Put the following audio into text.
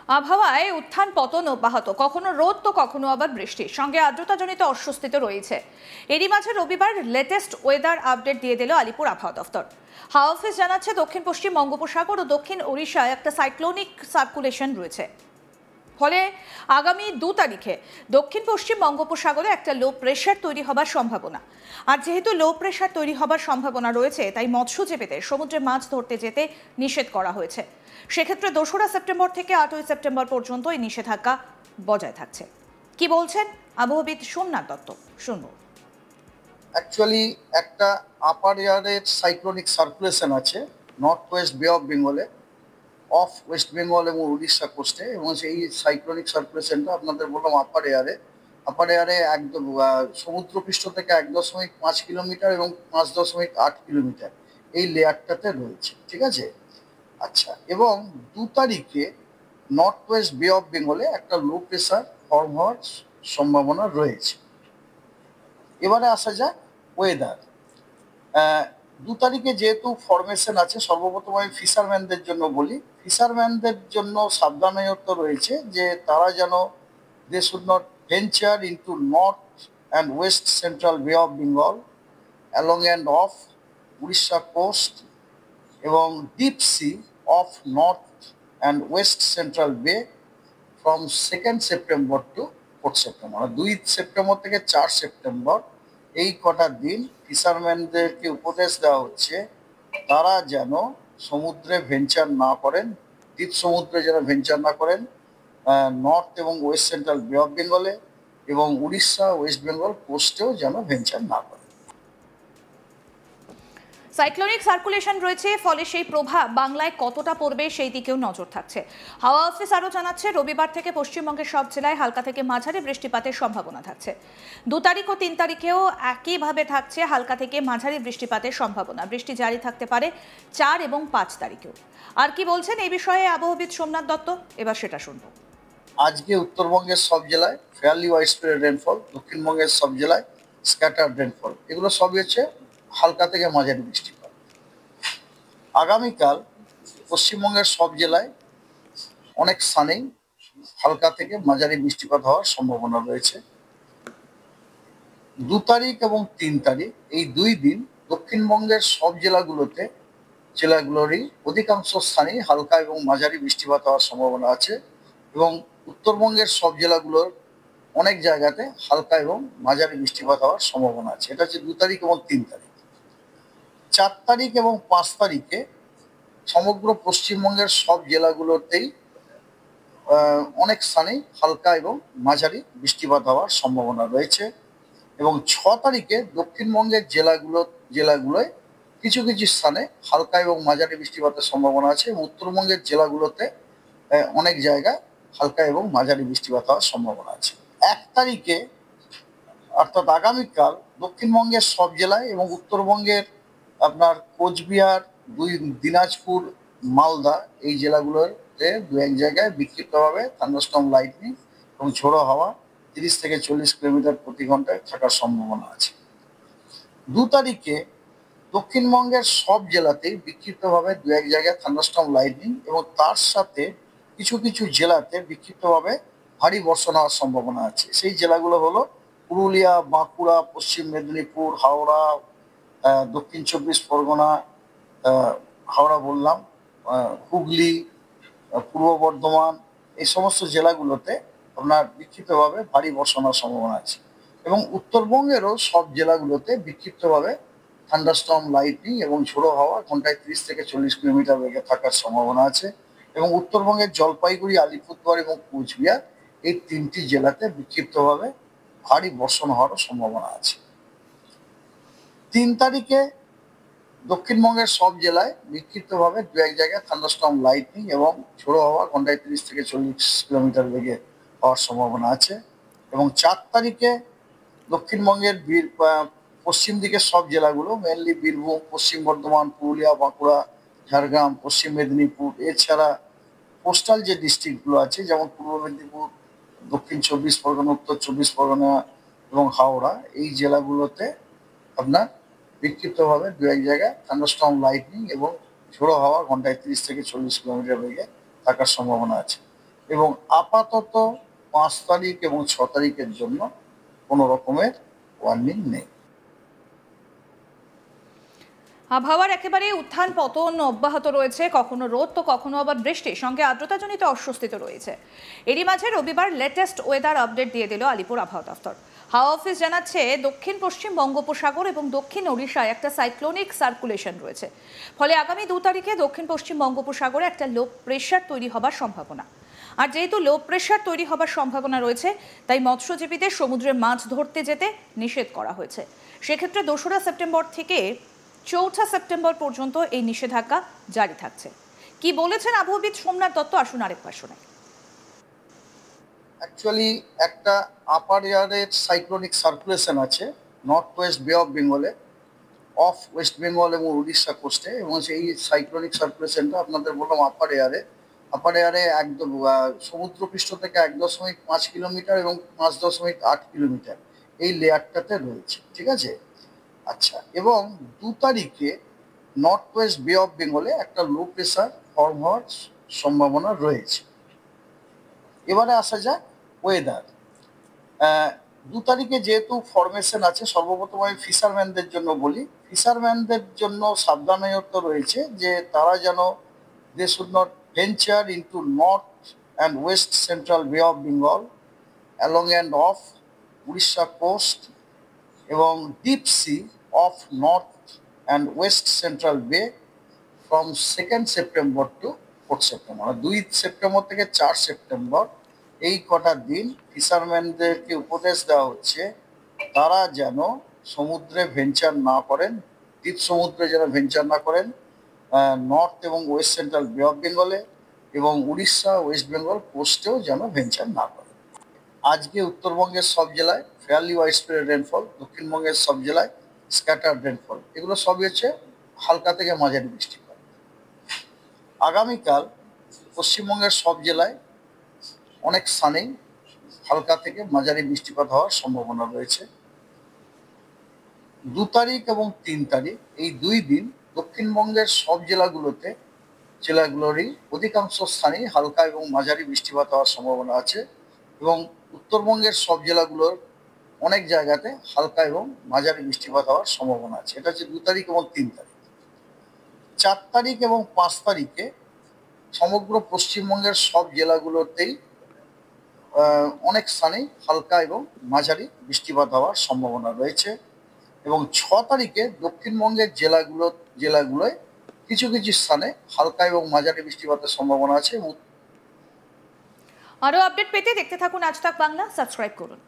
আবহাওয়ায় উত্থান পতন অব্যাহত, কখনো রোদ তো কখনো আবার বৃষ্টির সঙ্গে আর্দ্রতাজনিত অস্বস্তিতে রয়েছে। এরই মাঝে রবিবার লেটেস্ট ওয়েদার আপডেট দিয়ে দিল আলিপুর আবহাওয়া দফতর। হাওয়া অফিস জানাচ্ছে দক্ষিণ পশ্চিম বঙ্গোপসাগর ও দক্ষিণ ওড়িশায় একটা সাইক্লোনিক সার্কুলেশন রয়েছে। ফলে আগামী 2 তারিখে দক্ষিণ পশ্চিম বঙ্গোপসাগরে একটা লো প্রেশার তৈরি হবার সম্ভাবনা। আর যেহেতু লো প্রেশার তৈরি হবার সম্ভাবনা রয়েছে, তাই মৎস্যজীবীদের সমুদ্রে মাছ ধরতে যেতে নিষেধ করা হয়েছে। সেক্ষেত্রে 2রা সেপ্টেম্বর থেকে 8ই সেপ্টেম্বর পর্যন্ত এই নিষেধাজ্ঞা বজায় থাকছে। কি বলছেন আবহাওয়াবিদ সোমনাথ দত্ত, শুনবো। অ্যাকচুয়ালি একটা আপার এয়ারের সাইক্লোনিক সার্কুলেশন আছে নর্থ ওয়েস্ট বে অফ বেঙ্গলে, অফ ওয়েস্ট বেঙ্গল এবং উড়িষ্যা কোস্টে, এবং সেই সাইক্লোনিক সার্কুলেশনটা আপনাদের বললাম আপার এয়ারে একদম সমুদ্রপৃষ্ঠ থেকে 1.5 কিলোমিটার এবং 5.8 কিলোমিটার এই লেয়ারটাতে রয়েছে, ঠিক আছে। আচ্ছা, এবং 2 তারিখে নর্থ ওয়েস্ট বে অফ বেঙ্গলে একটা লো প্রেশার ফর্ম হওয়ার সম্ভাবনা রয়েছে। এবারে আসা যাক ওয়েদার। 2 তারিখে যেহেতু ফরমেশন আছে, সর্বপ্রথম আমি ফিশারম্যানদের জন্য বলি। ফিশারম্যানদের জন্য সাবধানতা রয়েছে যে তারা যেন they should not venture into north and west central বে of Bengal along and off Orissa coast এবং deep sea of north and west central bay from 2nd September to 4th September, 2 September থেকে 4 সেপ্টেম্বর এই কটা দিন ফিশারম্যানদেরকে উপদেশ দেওয়া হচ্ছে তারা যেন সমুদ্রে ভেঞ্চার না করেন, দ্বীপ সমুদ্রে যেন ভেঞ্চার না করেন, নর্থ এবং ওয়েস্ট সেন্ট্রাল বে অফ বেঙ্গলে এবং উড়িষ্যা ওয়েস্ট বেঙ্গল কোস্টেও যেন ভেঞ্চার না করেন। সাইক্লোনিক সার্কুলেশন রয়েছে, ফলে সেই প্রভাব বাংলায় কতটা পড়বে সেই দিকেও নজর থাকছে। হাওয়া অফিস আরও জানাচ্ছে রবিবার থেকে পশ্চিমবঙ্গের সব জেলায় হালকা থেকে মাঝারি বৃষ্টিপাতের সম্ভাবনা থাকছে। 2 তারিখ ও 3 তারিখেও একইভাবে থাকছে হালকা থেকে মাঝারি বৃষ্টিপাতের সম্ভাবনা। বৃষ্টি জারি থাকতে পারে 4 এবং 5 তারিখেও। আর কি বলছেন এই বিষয়ে আবহাওয়াবিদ সোমনাথ দত্ত, এবার সেটা শুনবো। আজকে উত্তরবঙ্গের সব জেলায় ফেয়ারলি ওয়াইডস্প্রেড রেনফল, দক্ষিণবঙ্গের সব জেলায় স্ক্যাটার্ড রেনফল, এগুলো সবই হচ্ছে হালকা থেকে মাঝারি বৃষ্টিপাত। আগামীকাল পশ্চিমবঙ্গের সব জেলায় অনেক স্থানেই হালকা থেকে মাঝারি বৃষ্টিপাত হওয়ার সম্ভাবনা রয়েছে। 2 তারিখ এবং 3 তারিখ এই 2 দিন দক্ষিণবঙ্গের সব জেলাগুলোরই অধিকাংশ স্থানেই হালকা এবং মাঝারি বৃষ্টিপাত হওয়ার সম্ভাবনা আছে এবং উত্তরবঙ্গের সব জেলাগুলোর অনেক জায়গাতে হালকা এবং মাঝারি বৃষ্টিপাত হওয়ার সম্ভাবনা আছে। এটা হচ্ছে 2 তারিখ এবং 3 তারিখ। 4 তারিখ এবং 5 তারিখে সমগ্র পশ্চিমবঙ্গের সব জেলাগুলোতেই অনেক স্থানেই হালকা এবং মাঝারি বৃষ্টিপাত হওয়ার সম্ভাবনা রয়েছে এবং 6 তারিখে দক্ষিণবঙ্গের জেলাগুলোয় কিছু কিছু স্থানে হালকা এবং মাঝারি বৃষ্টিপাতের সম্ভাবনা আছে এবং উত্তরবঙ্গের জেলাগুলোতে অনেক জায়গায় হালকা এবং মাঝারি বৃষ্টিপাত হওয়ার সম্ভাবনা আছে। 1 তারিখে অর্থাৎ আগামীকাল দক্ষিণবঙ্গের সব জেলায় এবং উত্তরবঙ্গের আপনার কোচবিহার, দিনাজপুর, মালদা এই জেলাগুলোতে 2-1 জায়গায় বিক্ষিপ্তভাবে থান্ডারস্টর্ম, লাইটনিং এবং ঝোড়ো হাওয়া 30 থেকে 40 কিলোমিটার প্রতি ঘন্টায় থাকার সম্ভাবনা আছে। 2 তারিখে দক্ষিণবঙ্গের সব জেলাতেই বিক্ষিপ্তভাবে 2-1 জায়গায় থান্ডারস্টর্ম, লাইটনিং এবং তার সাথে কিছু কিছু জেলাতে বিক্ষিপ্তভাবে ভারী বর্ষণ হওয়ার সম্ভাবনা আছে। সেই জেলাগুলো হলো পুরুলিয়া, বাঁকুড়া, পশ্চিম মেদিনীপুর, হাওড়া, দক্ষিণ 24 পরগনা, হাওড়া বললাম, হুগলি, পূর্ব বর্ধমান, এই সমস্ত জেলাগুলোতে আপনার বিক্ষিপ্তভাবে ভারী বর্ষণ হওয়ার সম্ভাবনা আছে এবং উত্তরবঙ্গেরও সব জেলাগুলোতে বিক্ষিপ্তভাবে থান্ডারস্টর্ম, লাইটনিং এবং ঝোড়ো হাওয়া ঘন্টায় 30 থেকে 40 কিলোমিটার বেগে থাকার সম্ভাবনা আছে এবং উত্তরবঙ্গের জলপাইগুড়ি, আলিপুরদুয়ার এবং কোচবিহার এই 3টি জেলাতে বিক্ষিপ্তভাবে ভারী বর্ষণ হওয়ারও সম্ভাবনা আছে। 3 তারিখে দক্ষিণবঙ্গের সব জেলায় বিক্ষিপ্তভাবে 2-1 জায়গায় থান্ডারস্টর্ম, লাইটনিং এবং ঝোড়ো হাওয়া ঘন্টায় 30 থেকে 40 কিলোমিটার বেগে হওয়ার সম্ভাবনা আছে এবং 4 তারিখে দক্ষিণবঙ্গের পশ্চিম দিকের সব জেলাগুলো, মেনলি বীরভূম, পশ্চিম বর্ধমান, পুরুলিয়া, বাঁকুড়া, ঝাড়গ্রাম, পশ্চিম মেদিনীপুর, এছাড়া কোস্টাল যে ডিস্ট্রিক্টগুলো আছে যেমন পূর্ব মেদিনীপুর, দক্ষিণ 24 পরগনা, উত্তর 24 পরগনা এবং হাওড়া, এই জেলাগুলোতে আপনার বিক্ষিপ্তভাবে 2-1 জায়গায় থান্ডারস্টর্ম, লাইটনিং এবং ঝোড়ো হাওয়া ঘন্টায় 30 থেকে 40 কিলোমিটার বেগে থাকার সম্ভাবনা আছে এবং আপাতত 5 তারিখ এবং 6 তারিখের জন্য কোনো রকমের ওয়ার্নিং নেই। আবহাওয়ার একেবারে উত্থান পতন অব্যাহত রয়েছে, কখনো রোদ তো কখনো আবার বৃষ্টি, সঙ্গে আর্দ্রতাজনিত অস্বস্তিতে রয়েছে। এরই মাঝে রবিবার লেটেস্ট ওয়েদার আপডেট দিয়ে দিল আলিপুর আবহাওয়া দফতর। হাওয়া অফিস জানাচ্ছে দক্ষিণ পশ্চিম বঙ্গোপসাগর এবং দক্ষিণ ওড়িশায় একটা সাইক্লোনিক সার্কুলেশন রয়েছে, ফলে আগামী 2 তারিখে দক্ষিণ পশ্চিম বঙ্গোপসাগরে একটা লো প্রেশার তৈরি হবার সম্ভাবনা। আর যেহেতু লো প্রেশার তৈরি হবার সম্ভাবনা রয়েছে, তাই মৎস্যজীবীদের সমুদ্রে মাছ ধরতে যেতে নিষেধ করা হয়েছে। সেক্ষেত্রে 2রা সেপ্টেম্বর থেকে 4ঠা সেপ্টেম্বর পর্যন্ত এই নিষেধাজ্ঞা জারি থাকছে। কি বলেছেন আবহাওয়াবিদ সোমনাথ দত্ত, আসুন আরেকবার শোনাই। অ্যাকচুয়ালি একটা আপার এয়ারের সাইক্লোনিক সার্কুলেশন আছে নর্থ ওয়েস্ট বে অফ বেঙ্গলে, অফ ওয়েস্ট বেঙ্গল এবং উড়িষ্যা কোস্টে, এবং সেই সাইক্লোনিক সার্কুলেশনটা আপনাদের বললাম আপার এয়ারে একদম সমুদ্রপৃষ্ঠ থেকে 1.5 কিলোমিটার এবং 5.8 কিলোমিটার এই লেয়ারটাতে রয়েছে, ঠিক আছে। আচ্ছা, এবং 2 তারিখে নর্থ ওয়েস্ট বে অফ বেঙ্গলে একটা লো প্রেসার ফর্ম হওয়ার সম্ভাবনা রয়েছে। এবারে আসা যাক ওয়েদার। 2 তারিখে যেহেতু ফরমেশন আছে, সর্বপ্রথম আমি ফিশারম্যানদের জন্য বলি। ফিশারম্যানদের জন্য সাবধানতা রয়েছে যে তারা যেন they should not venture into north and west central বে of Bengal along and off Orissa coast এবং deep sea of north and west central bay from 2nd September to 4th September, 2 September থেকে 4 সেপ্টেম্বর এই কটা দিন ফিশারম্যানদেরকে উপদেশ দেওয়া হচ্ছে তারা যেন সমুদ্রে ভেঞ্চার না করেন, দ্বীপ সমুদ্রে যেন ভেঞ্চার না করেন, নর্থ এবং ওয়েস্ট সেন্ট্রাল বে অফ বেঙ্গলে এবং উড়িষ্যা ওয়েস্ট বেঙ্গল কোস্টেও যেন ভেঞ্চার না করেন। আজকে উত্তরবঙ্গের সব জেলায় ফেয়ারলি ওয়াইডস্প্রেড রেনফল, দক্ষিণবঙ্গের সব জেলায় স্ক্যাটার্ড রেনফল, এগুলো সবই হচ্ছে হালকা থেকে মাঝারি বৃষ্টিপাত। আগামীকাল পশ্চিমবঙ্গের সব জেলায় অনেক স্থানেই হালকা থেকে মাঝারি বৃষ্টিপাত হওয়ার সম্ভাবনা রয়েছে। 2 তারিখ এবং 3 তারিখ এই 2 দিন দক্ষিণবঙ্গের সব জেলাগুলোরই অধিকাংশ স্থানেই হালকা এবং মাঝারি বৃষ্টিপাত হওয়ার সম্ভাবনা আছে, এবং উত্তরবঙ্গের সব জেলাগুলোর অনেক জায়গাতে হালকা এবং মাঝারি বৃষ্টিপাত হওয়ার সম্ভাবনা আছে। এটা হচ্ছে 2 তারিখ এবং 3 তারিখ। 4 তারিখ এবং 5 তারিখে সমগ্র পশ্চিমবঙ্গের সব জেলাগুলোতেই অনেক স্থানেই হালকা এবং মাঝারি বৃষ্টিপাত হওয়ার সম্ভাবনা রয়েছে, এবং 6 তারিখে দক্ষিণবঙ্গের জেলাগুলোয় কিছু কিছু স্থানে হালকা এবং মাঝারি বৃষ্টিপাতের সম্ভাবনা আছে। আরো আপডেট পেতে দেখতে থাকুন আজ তাক বাংলা, সাবস্ক্রাইব করুন।